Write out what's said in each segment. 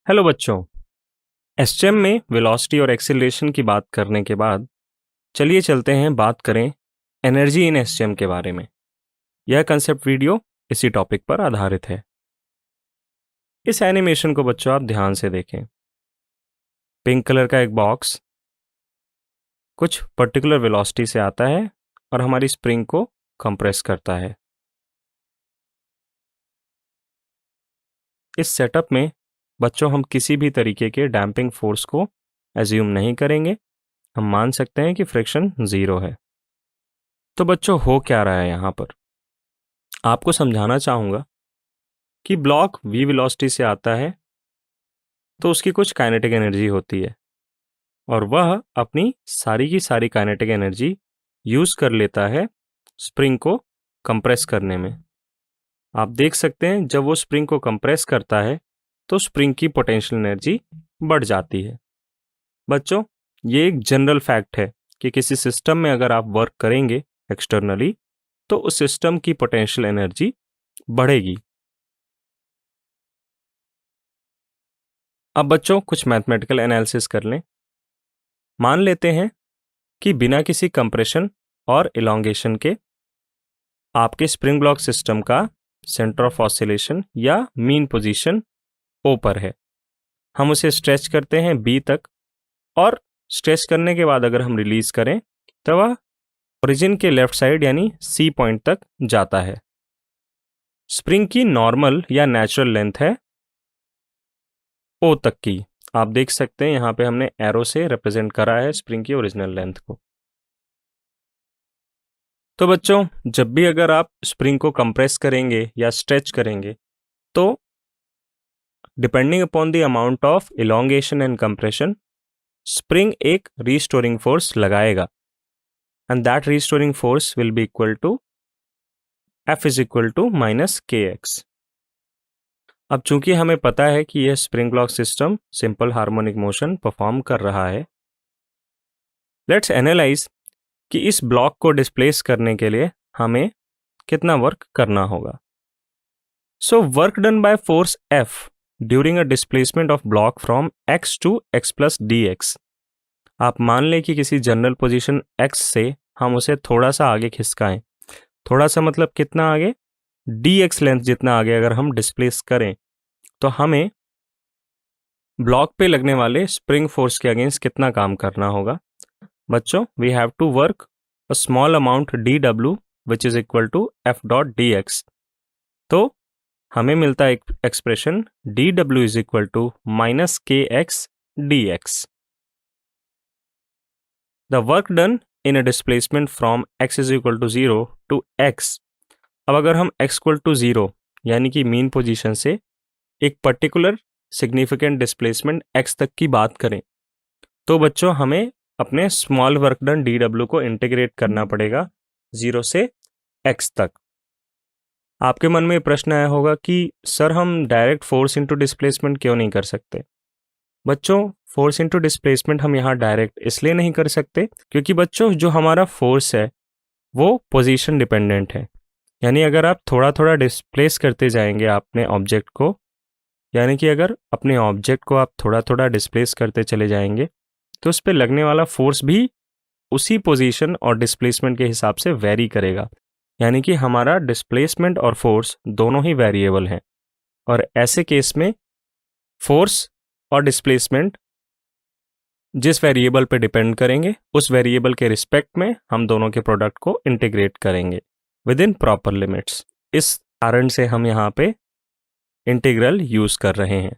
Hello बच्चों। STM में velocity और एक्सीलरेशन की बात करने के बाद चलिए चलते हैं बात करें एनर्जी इन एसटीएम के बारे में। यह कंसेप्ट वीडियो इसी टॉपिक पर आधारित है। इस एनिमेशन को बच्चों आप ध्यान से देखें। पिंक कलर का एक बॉक्स कुछ पर्टिकुलर वेलोसिटी से आता है और हमारी स्प्रिंग को कंप्रेस करता है। इस सेटअप में बच्चों हम किसी भी तरीके के डैम्पिंग फोर्स को एज्यूम नहीं करेंगे। हम मान सकते हैं कि फ्रिक्शन 0 है। तो बच्चों हो क्या रहा है यहाँ पर, आपको समझाना चाहूँगा कि ब्लॉक v वेलोसिटी से आता है तो उसकी कुछ काइनेटिक एनर्जी होती है और वह अपनी सारी की सारी काइनेटिक एनर्जी यूज़ कर लेता है स्प्रिंग को कंप्रेस करने में। आप देख सकते हैं जब वो स्प्रिंग को कंप्रेस करता है तो स्प्रिंग की पोटेंशियल एनर्जी बढ़ जाती है। बच्चों, ये एक जनरल फैक्ट है कि किसी सिस्टम में अगर आप वर्क करेंगे एक्सटर्नली तो उस सिस्टम की पोटेंशियल एनर्जी बढ़ेगी। अब बच्चों कुछ मैथमेटिकल एनालिसिस कर लें। मान लेते हैं कि बिना किसी कंप्रेशन और इलॉन्गेशन के आपके स्प्रिंग ब्लॉक सिस्टम का सेंटर ऑफ ऑसिलेशन या मीन पोजीशन ओ पर है। हम उसे स्ट्रेच करते हैं बी तक और स्ट्रेच करने के बाद अगर हम रिलीज करें तो वह ओरिजिन के लेफ्ट साइड यानी सी पॉइंट तक जाता है। स्प्रिंग की नॉर्मल या नेचुरल लेंथ है ओ तक की। आप देख सकते हैं यहाँ पे हमने एरो से रिप्रेजेंट करा है स्प्रिंग की ओरिजिनल लेंथ को। तो बच्चों, जब भी अगर आप स्प्रिंग को कंप्रेस करेंगे या स्ट्रेच करेंगे तो depending upon the amount of elongation and compression spring एक रीस्टोरिंग फोर्स लगाएगा and that restoring force will be equal to F is equal to minus KX। अब चूंकि हमें पता है कि यह spring block system simple harmonic motion perform कर रहा है, लेट्स एनालाइज कि इस ब्लॉक को डिस्प्लेस करने के लिए हमें कितना वर्क करना होगा। So work done by force F during a displacement of block from x to x plus dx। आप मान लें कि किसी जनरल पोजीशन x से हम उसे थोड़ा सा आगे खिसकाएं। थोड़ा सा मतलब कितना आगे, dx लेंथ जितना आगे अगर हम डिस्प्लेस करें तो हमें ब्लॉक पे लगने वाले स्प्रिंग फोर्स के अगेंस्ट कितना काम करना होगा। बच्चों, we have to work a small amount dw which is equal to F dot dx। तो हमें मिलता है एक expression dw is equal to minus KX dx। The work done in a displacement from x is equal to 0 to x। अब अगर हम x equal to 0 यानी कि मीन पोजीशन से एक पर्टिकुलर सिग्निफिकेंट डिस्प्लेसमेंट x तक की बात करें तो बच्चों हमें अपने स्मॉल वर्क डन dw को इंटीग्रेट करना पड़ेगा 0 से x तक। आपके मन में प्रश्न आया होगा कि सर हम डायरेक्ट फोर्स इनटू डिस्प्लेसमेंट क्यों नहीं कर सकते। बच्चों, फोर्स इनटू डिस्प्लेसमेंट हम यहाँ डायरेक्ट इसलिए नहीं कर सकते क्योंकि बच्चों जो हमारा फोर्स है वो पोजीशन डिपेंडेंट है। यानी अगर आप थोड़ा थोड़ा डिस्प्लेस करते जाएंगे अपने ऑब्जेक्ट को, यानी कि अगर अपने ऑब्जेक्ट को आप थोड़ा थोड़ा डिस्प्लेस करते चले जाएंगे तो उस पर लगने वाला फोर्स भी उसी पोजीशन और डिस्प्लेसमेंट के हिसाब से वेरी करेगा। यानी कि हमारा डिस्प्लेसमेंट और फोर्स दोनों ही वेरिएबल हैं और ऐसे केस में फोर्स और डिस्प्लेसमेंट जिस वेरिएबल पे डिपेंड करेंगे उस वेरिएबल के रिस्पेक्ट में हम दोनों के प्रोडक्ट को इंटीग्रेट करेंगे विद इन प्रॉपर लिमिट्स। इस कारण से हम यहाँ पे इंटीग्रल यूज कर रहे हैं।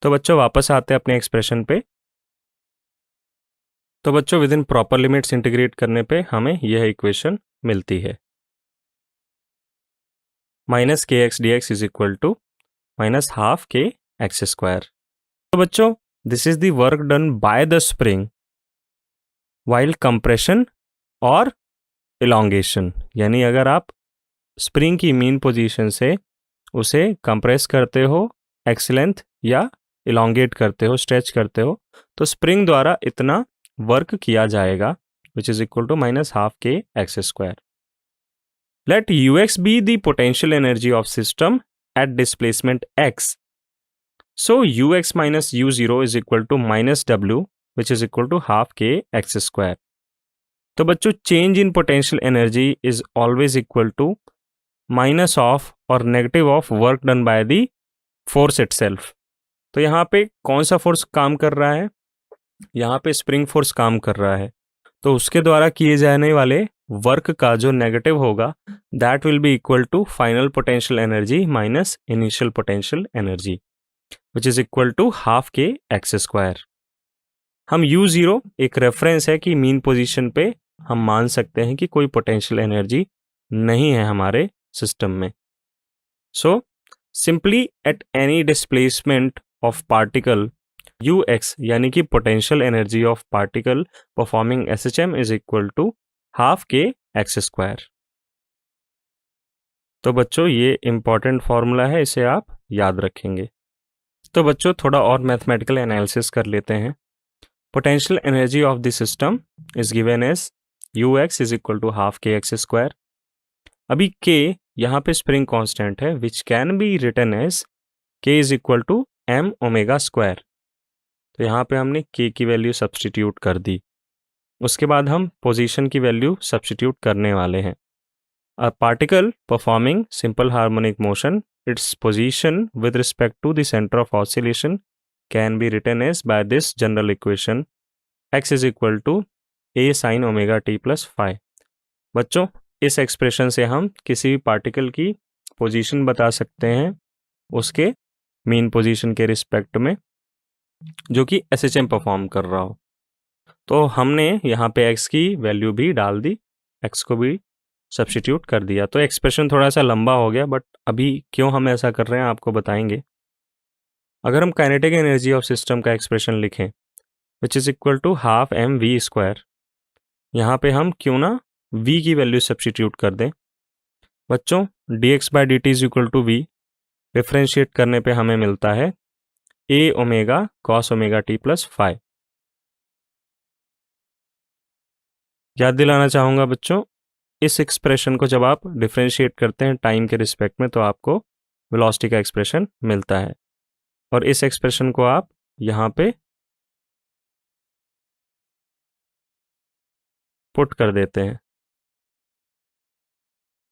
तो बच्चों वापस आते हैं अपने एक्सप्रेशन पे। तो बच्चों within proper limits integrate करने पे हमें यह इक्वेशन मिलती है minus KX dx is equal to minus half KX square. तो बच्चों this is the work done by the spring while compression और इलॉन्गेशन। यानी अगर आप स्प्रिंग की मीन पोजीशन से उसे कंप्रेस करते हो एक्स लेंथ या इलॉन्गेट करते हो स्ट्रेच करते हो तो स्प्रिंग द्वारा इतना वर्क किया जाएगा which is equal to minus half KX square. Let UX be the potential energy of system at displacement x। So ux minus u0 is equal to minus w, which is equal to half k x square. तो बच्चों change in potential energy is always equal to minus of और negative of work done by the force itself. तो यहाँ पे कौन सा force काम कर रहा है? यहाँ पे स्प्रिंग फोर्स काम कर रहा है, तो उसके द्वारा किए जाने वाले वर्क का जो नेगेटिव होगा that will be equal to final potential energy minus initial potential energy, which is equal to half k x square. हम u0 एक रेफरेंस है कि मीन पोजीशन पे हम मान सकते हैं कि कोई पोटेंशियल एनर्जी नहीं है हमारे सिस्टम में। So simply at any displacement of particle ux यानी कि potential energy of particle performing SHM is equal to half k x square. तो बच्चों ये इंपॉर्टेंट फॉर्मूला है, इसे आप याद रखेंगे। तो बच्चों थोड़ा और मैथमेटिकल एनालिसिस कर लेते हैं। Potential energy of the system is given as ux is equal to half k x square. अभी k यहाँ पे स्प्रिंग कांस्टेंट है which can be written as k is equal to m omega square. तो यहाँ पे हमने k की value substitute कर दी, उसके बाद हम पोजीशन की वैल्यू सब्सटीट्यूट करने वाले हैं। A particle performing simple harmonic motion, its position with respect to the center of oscillation can be written as by this general equation x is equal to a sin omega t plus phi। बच्चों इस expression से हम किसी भी particle की position बता सकते हैं उसके मीन पोजीशन के रिस्पेक्ट में जो कि SHM परफॉर्म कर रहा हो। तो हमने यहाँ पे x की वैल्यू भी डाल दी, x को भी सब्स्टिट्यूट कर दिया। तो एक्सप्रेशन थोड़ा सा लंबा हो गया, बट अभी क्यों हम ऐसा कर रहे हैं आपको बताएंगे। अगर हम काइनेटिक एनर्जी ऑफ सिस्टम का एक्सप्रेशन लिखें which is equal to half m v square, यहाँ पे हम क्यों ना v की वैल्यू सब्स्टिट्यूट कर दें। बच्चों dx by d t is equal to v, differentiate करने पे हमें मिलता है a omega cos omega t plus five. याद दिलाना चाहूँगा बच्चों, इस एक्सप्रेशन को जब आप डिफ्रेंशिएट करते हैं टाइम के रिस्पेक्ट में तो आपको वेलोसिटी का एक्सप्रेशन मिलता है, और इस एक्सप्रेशन को आप यहाँ पे पुट कर देते हैं।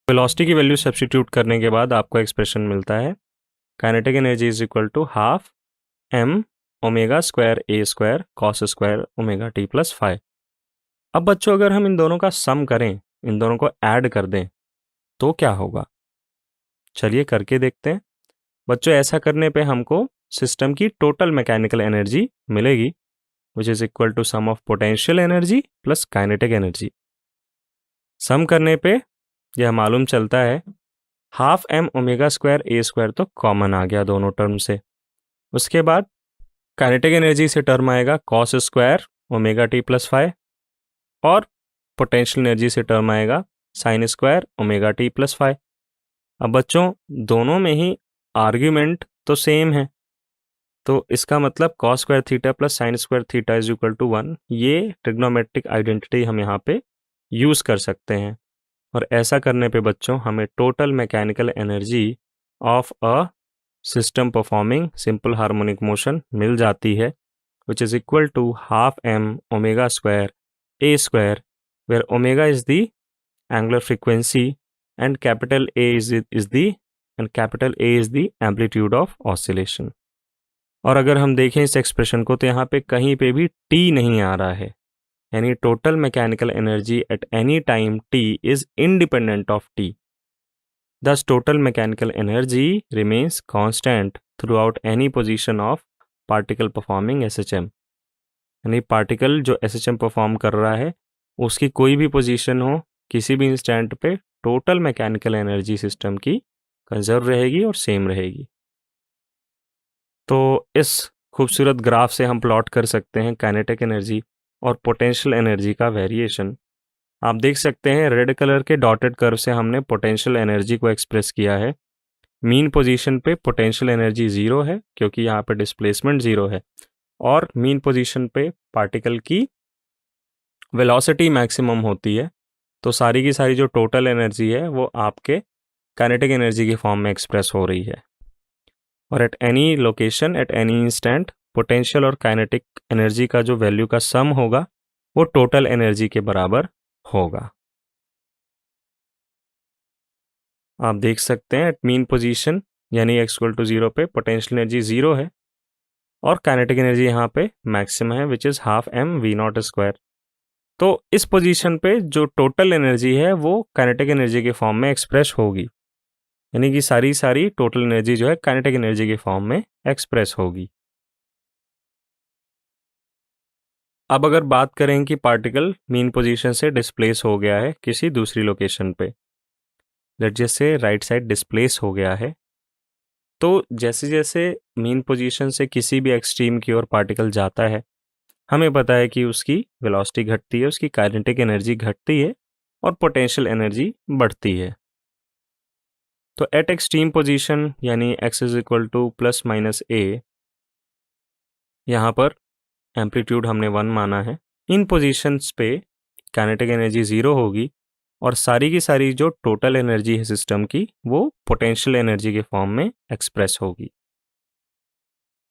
वेलोसिटी की वैल्यू सब्स्टिट्यूट करने के बाद आपको एक्सप्रेशन मिलता है kinetic energy is equal to half m omega square a square cos square omega t plus five. अब बच्चों अगर हम इन दोनों का सम करें, इन दोनों को ऐड कर दें तो क्या होगा, चलिए करके देखते हैं। बच्चों ऐसा करने पे हमको सिस्टम की टोटल मैकेनिकल एनर्जी मिलेगी which is equal to sum of potential energy plus kinetic energy. Sum करने पे यह मालूम चलता है half m omega square a square तो कॉमन आ गया दोनों टर्म से। उसके बाद काइनेटिक एनर्जी से टर्म आएगा cos square omega t plus five, और पोटेंशियल एनर्जी से टर्म आएगा sine square omega t plus five. अब बच्चों दोनों में ही आर्ग्यूमेंट तो सेम है, तो इसका मतलब cos square theta plus sine square theta is equal to 1। ये ट्रिग्नोमेट्रिक आइडेंटिटी हम यहाँ पे यूज़ कर सकते हैं, और ऐसा करने पे बच्चों हमें total mechanical energy of a system performing simple harmonic motion मिल जाती है which is equal to half m omega square a square, where omega is the angular frequency and capital A is the amplitude of oscillation। और अगर हम देखें इस expression को तो यहाँ पे कहीं पे भी T नहीं आ रहा है, यानी total mechanical energy at any time T is independent of T। Thus total mechanical energy remains constant throughout any position of particle performing SHM। यानी पार्टिकल जो SHM परफॉर्म कर रहा है उसकी कोई भी पोजीशन हो किसी भी इंस्टेंट पे टोटल मैकेनिकल एनर्जी सिस्टम की कंजर्व रहेगी और सेम रहेगी। तो इस खूबसूरत ग्राफ से हम प्लॉट कर सकते हैं काइनेटिक एनर्जी और पोटेंशियल एनर्जी का वेरिएशन। आप देख सकते हैं रेड कलर के डॉटेड कर्व से हमने पोटेंशियल एनर्जी को एक्सप्रेस किया है। मीन पोजीशन पे पोटेंशियल एनर्जी ज़ीरो है क्योंकि यहाँ पे डिस्प्लेसमेंट ज़ीरो है, और मीन पोजीशन पे पार्टिकल की वेलोसिटी मैक्सिमम होती है। तो सारी की सारी जो टोटल एनर्जी है वो आपके काइनेटिक एनर्जी की फॉर्म में एक्सप्रेस हो रही है। और at any location at any instant potential और काइनेटिक एनर्जी का जो वैल्यू का सम होगा वो टोटल एनर्जी के बराबर होगा। आप देख सकते हैं एट मीन पोजीशन यानी x इक्वल टू 0 पे पोटेंशियल एनर्जी 0 है और काइनेटिक एनर्जी यहाँ पे मैक्सिमम है which is half m v naught square. तो इस पोजीशन पे जो टोटल एनर्जी है वो काइनेटिक एनर्जी के फॉर्म में एक्सप्रेस होगी, यानी कि सारी टोटल एनर्जी जो है काइनेटिक एनर्जी के फॉर्म में एक्सप्रेस होगी। अब अगर बात करें कि पार्टिकल मीन पोजीशन से डिस्प्लेस हो गया है किसी दूसरी लोकेशन पे, लेट्स जस्ट से राइट साइड डिस्प्लेस हो गया है, तो जैसे जैसे मीन पोजीशन से किसी भी एक्सट्रीम की ओर पार्टिकल जाता है हमें पता है कि उसकी वेलोसिटी घटती है, उसकी काइनेटिक एनर्जी घटती है और पोटेंशियल एनर्जी बढ़ती है। तो एट एक्सट्रीम पोजीशन यानी x is equal two plus minus a, यहाँ पर एम्पलीट्यूड हमने 1 माना है। इन पोजीशंस पे काइनेटिक एनर्जी 0 होगी और सारी की सारी जो टोटल एनर्जी है सिस्टम की वो पोटेंशियल एनर्जी के फॉर्म में एक्सप्रेस होगी।